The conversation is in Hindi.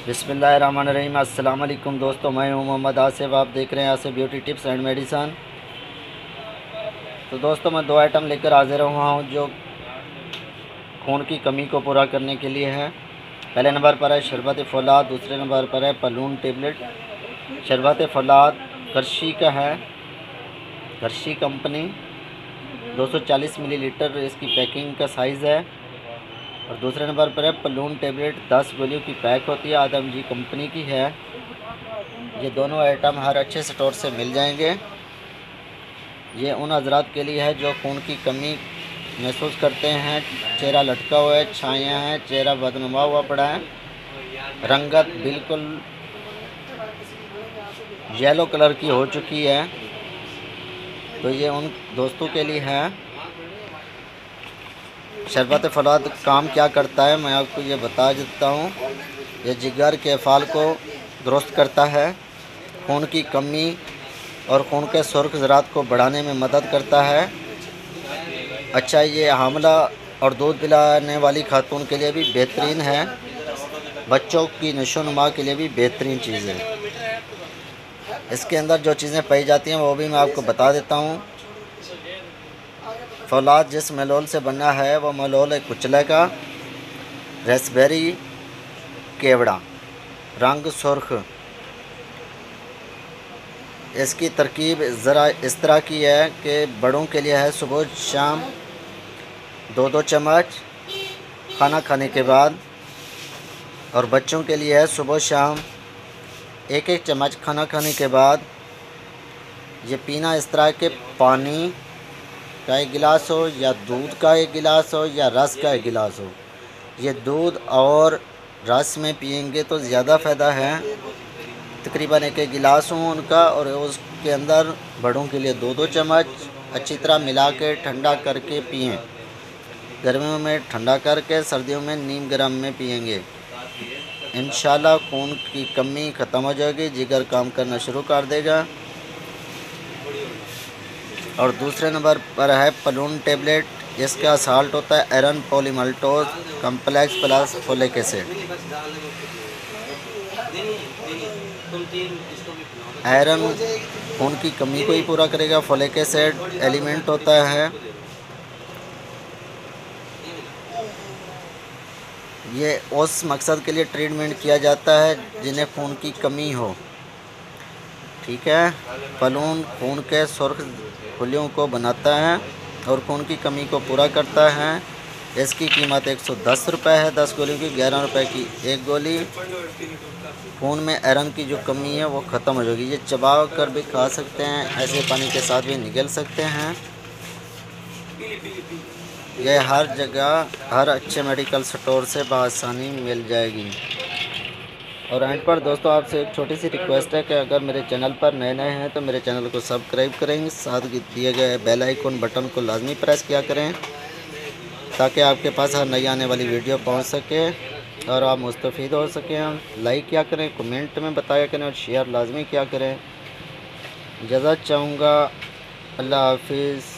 बिस्मिल्लाहिर्रहमानिर्रहीम। अस्सलाम वालेकुम दोस्तों, मैं हूं मोहम्मद आसिफ। आप देख रहे हैं Asif beauty tips and medicine. तो दोस्तों, मैं दो आइटम लेकर हाजिर हुआ हूं जो खून की कमी को पूरा करने के लिए है। पहले नंबर पर है शरबत फौलाद, दूसरे नंबर पर है पलून टेबलेट। शरबत फौलाद करशी का है, करशी कंपनी, 240 मिलीलीटर इसकी पैकिंग का साइज़ है। और दूसरे नंबर पर है पलून टेबलेट, 10 गोलियों की पैक होती है, आदम जी कंपनी की है। ये दोनों आइटम हर अच्छे स्टोर से मिल जाएंगे। ये उन हजरात के लिए है जो खून की कमी महसूस करते हैं, चेहरा लटका हुआ है, छाया हैं, चेहरा बदनुमा हुआ पड़ा है, रंगत बिल्कुल येलो कलर की हो चुकी है। तो ये उन दोस्तों के लिए है। शरबत फौलाद काम क्या करता है मैं आपको ये बता देता हूँ। ये जिगर के अफ़ाल को दुरुस्त करता है, खून की कमी और खून के सुर्ख ज़रात को बढ़ाने में मदद करता है। अच्छा, ये हामला और दूध पिलाने वाली खातून के लिए भी बेहतरीन है, बच्चों की नशोनुमा के लिए भी बेहतरीन चीज़ है। इसके अंदर जो चीज़ें पाई जाती हैं वो भी मैं आपको बता देता हूँ। फौलाद जिस मलोल से बना है वो मलोल है कुचले का, रेसबेरी, केवड़ा, रंग सुर्ख। इसकी तरकीब ज़रा इस तरह की है कि बड़ों के लिए है सुबह शाम 2-2 चम्मच खाना खाने के बाद, और बच्चों के लिए है सुबह शाम 1-1 चम्मच खाना खाने के बाद। ये पीना इस तरह के पानी का एक गिलास हो या दूध का एक गिलास हो या रस का एक गिलास हो। ये दूध और रस में पियेंगे तो ज़्यादा फ़ायदा है। तकरीबन एक गिलास हो उनका, और उसके अंदर बड़ों के लिए 2-2 चम्मच अच्छी तरह मिला के ठंडा करके पिएं। गर्मियों में ठंडा करके, सर्दियों में नीम गर्म में पिएंगे। इंशाल्लाह खून की कमी ख़त्म हो जाएगी, जिगर काम करना शुरू कर देगा। और दूसरे नंबर पर है पलून टेबलेट, जिसका साल्ट होता है iron polymaltose complex plus folic acid. Iron खून की कमी को ही पूरा करेगा, फोलिक एसिड एलिमेंट होता है। ये उस मकसद के लिए ट्रीटमेंट किया जाता है जिन्हें खून की कमी हो, ठीक है। पलून खून के सुर्ख खुलियों को बनाता है और खून की कमी को पूरा करता है। इसकी कीमत 110 रुपये है, 10 गोलियों की, 11 रुपये की एक गोली। खून में आयरन की जो कमी है वो ख़त्म हो जाएगी। ये चबा कर भी खा सकते हैं, ऐसे पानी के साथ भी निगल सकते हैं। यह हर जगह, हर अच्छे मेडिकल स्टोर से बआसानी मिल जाएगी। और एंड पर दोस्तों, आपसे एक छोटी सी रिक्वेस्ट है कि अगर मेरे चैनल पर नए हैं तो मेरे चैनल को सब्सक्राइब करें, साथ दिए गए बेल आइकन बटन को लाजमी प्रेस किया करें ताकि आपके पास हर नई आने वाली वीडियो पहुंच सके और आप मुस्तफ़ीद हो सकें। लाइक किया करें, कमेंट में बताया करें और शेयर लाजमी किया करें। इजाज़त चाहूँगा। अल्लाह हाफिज़।